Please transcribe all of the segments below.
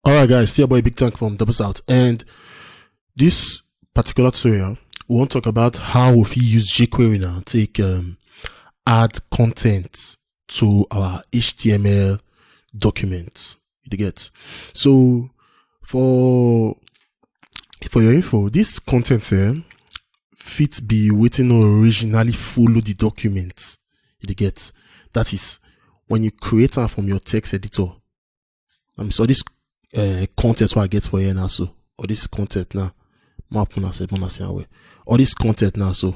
Alright guys, it's your boy Big Tank from Double South, and this particular tutorial we want to talk about how we use jQuery now to add content to our HTML documents. You get? So for your info, this content here fit be waiting originally follow the document. You get? That is when you create it from your text editor. So this content what I get for here now, so or this content now, or this content now, so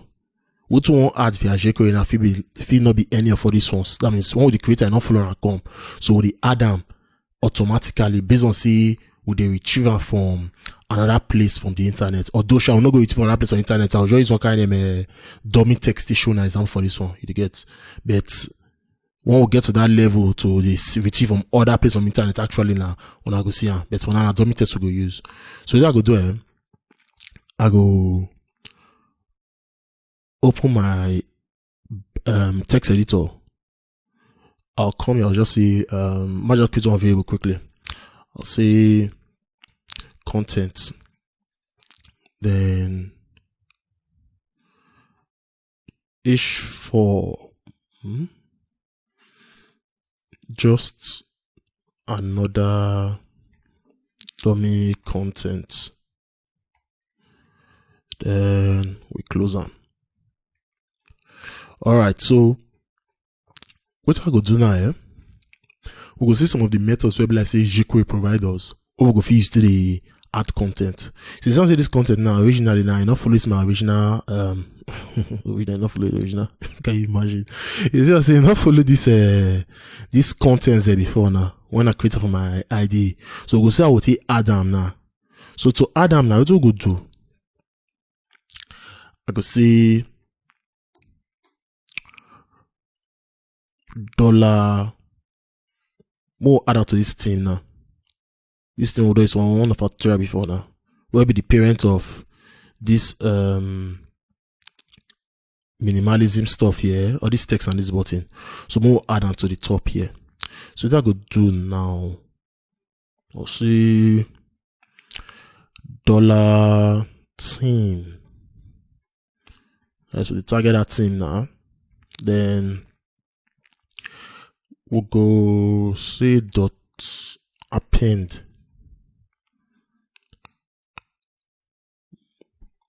what you want add via jQuery now feel not be any of all these ones. That means when we create and not follow and come, so we add them automatically based on say would they retrieve them from another place from the internet. Although I will not go retrieve from another place on the internet, I'll just use one kind of dummy text to show an example for this one. You get, but when we get to that level to this retrieve from other places on the internet, actually now when I go see them, but for now dummy text we go use. So what I go do, I go open my text editor. I'll come here, I'll just say might just create one variable quickly. I'll say content, then h4 just another dummy content, then we close them. Alright, so what I go do now, we go see some of the methods where like say jQuery provide us, or we go use to the add content. So you say this content now originally now not follow my original not follow the original. Can you imagine? You say not follow this contents there before now when I create for my ID. So we go say I will take add them now. So to add them now, what we go do? I go say $, more add out to this theme now. This thing will do is one of our tutorial before now. Will be the parent of this minimalism stuff here, or this text and this button. So more add on to the top here. So that I go do now. I'll see $theme. Right, so the target that theme now. Then we'll go say dot append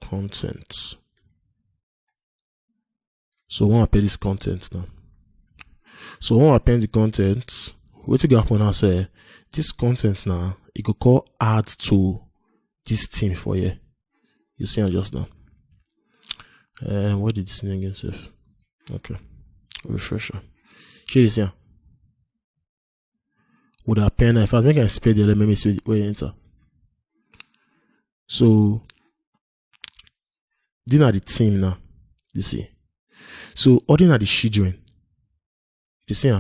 content. So when I append this content now. So when I append the content, what you got happen now? So this content now, it go call add to this theme for you. You see just now. What did this name again save? Okay. Refresher. Here is here. With a pen, if I make a spell the element, see where you enter. So these are the theme now. You see. So ordinary the children. You see,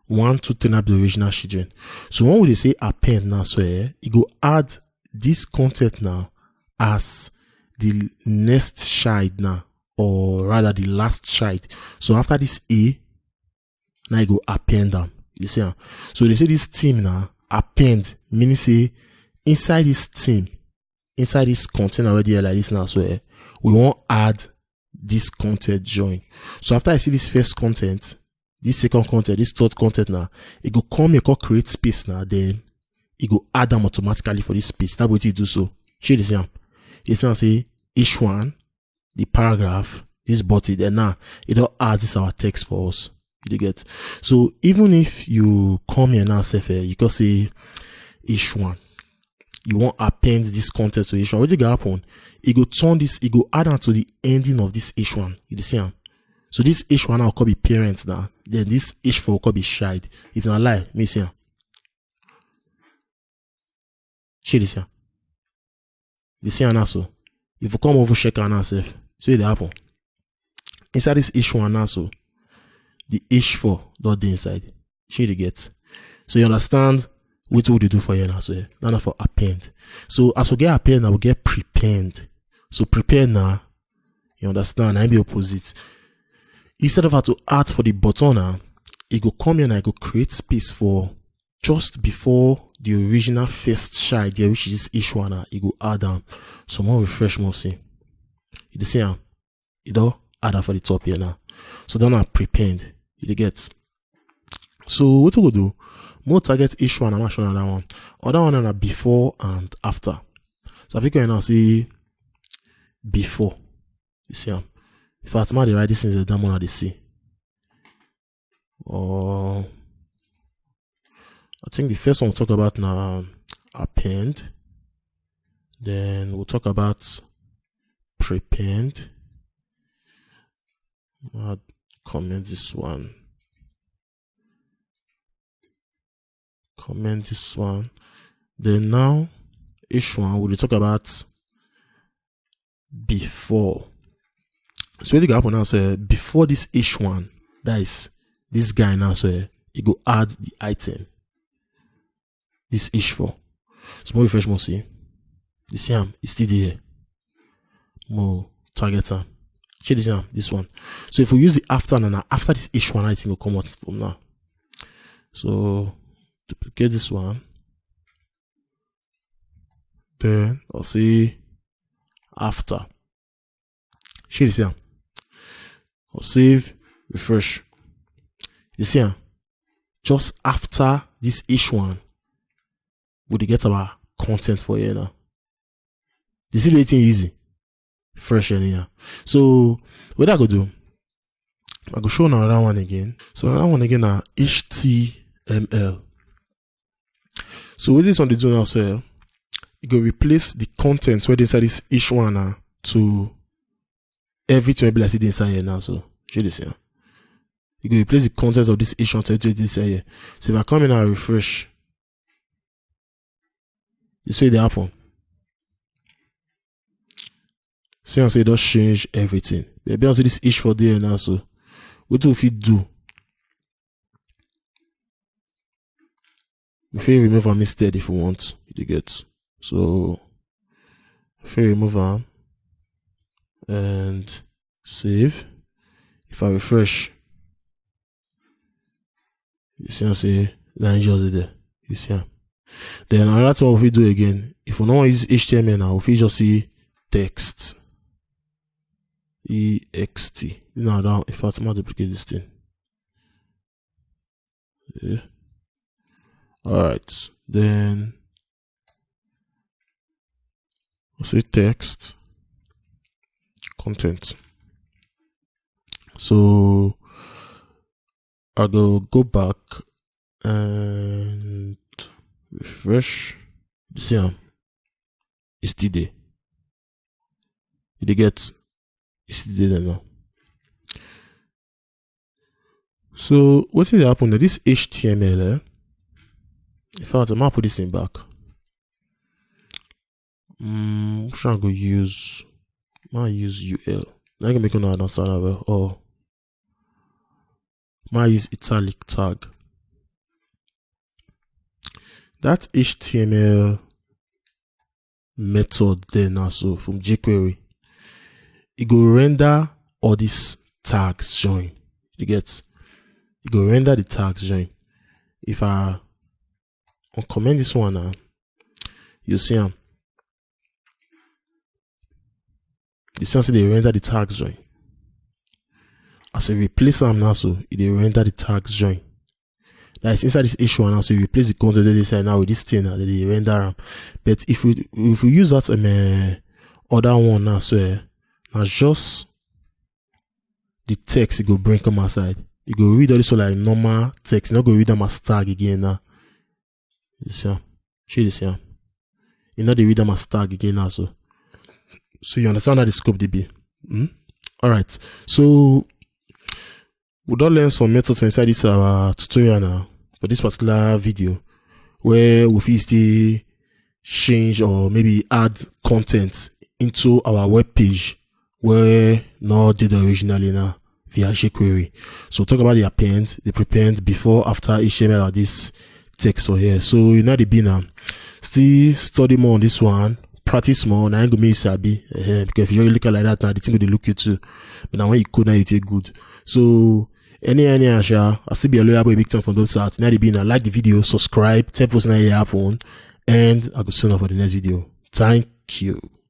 1, 2, 3 up the original children. So when we say append now, so it go add this content now as the next child now, or rather the last child. So after this A, now you go append them. You see, so they say this theme now append, meaning say inside this theme, inside this content already like this now, so we want add this content join. So after I see this first content, this second content, this third content now, it go come here, create space now, then it go add them automatically for this space. That's what it do. So share the same. It's now say H1, the paragraph, this body, then now it all adds this our text for us. You get? So even if you come here now, say you can say H1, you want append this content to H1. What you got happen? It go turn this, it go add on to the ending of this H1. You see? So this H1 now could be parent now. Then this H4 could be child. If not lie, me see. See this here. You see now so. If you come over check on ourselves, so it happen. Inside this H1 now so. The H4 not the inside. Should you get? So you understand what would you do for you now? So now for append. So as we get append, I will get prepend. So prepare now. You understand? I be opposite. Instead of how to add for the button now, it go come here and I go create space for just before the original first child there, which is this H1, you go add them. So more refresh more see. You see you don't add that for the top here now. So then I prepend. You get. So what we go do? More target H1 and show another one. Other one are before and after. So if you can now see before. You see if I the right distance is the one that they see. Or I think the first one we'll talk about now append. Then we'll talk about prepend. I'll comment this one. Comment this one. Then now H1 we'll talk about before. So what you got now say before this H1, that is this guy now say you go add the item. This H4. So more refresh more see. You see it's still there. More target time. Check this one. So if we use the after now, after this H1 item will come out from now. So duplicate this one. Then I'll say after. Check this here. I'll save, refresh. You see just after this H1, would you get our content for you now? This is really easy. Fresh in here. So what I go do? I go show another one again. So another one again now HTML. So with this one they do now, so you go replace the content where they inside this H1 now to everything will be inside here now. So show this here. You go replace the contents of this H1 to everything inside here. So if I come in and refresh, this way they happen. See and say it does change everything. Maybe I see this H4 there now. So what do we do? If we remove them instead if we want, you get. So if we remove them and save, if I refresh, you see and say that just there. You see. Then another thing what we do again, if we don't use HTML now, if we just see text. EXT. No, down if I duplicate this thing. Yeah. Alright. Then we'll say text content. So I'll go back and refresh. See it's still there. You get it's still there now. So what did happen? This HTML in fact, I'm gonna put this thing back. I'm trying to use UL. I can make another understand or might use italic tag. That HTML method then also from jQuery, it go render all these tags join. You get, it go render the tags join. If I uncomment this one now, you see them. The sense they render the tags join. As I replace them now, so they render the tags join. That is inside this H1 now, so you replace the content that they say now with this thing now, that they render them. But if we use that other one now, so now just the text it go bring come outside. You go read all this like normal text, not go read them as tag again now. You see, show this here. You know they read them as tag again now, so you understand how the scope they be. Alright, so we don't learn some methods inside this tutorial now for this particular video, where we still change or maybe add content into our web page where not did originally now via jQuery. So talk about the append, the prepend, before, after HTML or this text or here. So you know the be now. Still study more on this one. Practice more. Now I'm gonna make sabi because if you really look at like that now, the thing will look you too. But now when you code now, you take good. So I still be a lawyer boy big time from those sides. Now they be now like the video, subscribe, tell post now happen, and I go soon for the next video. Thank you.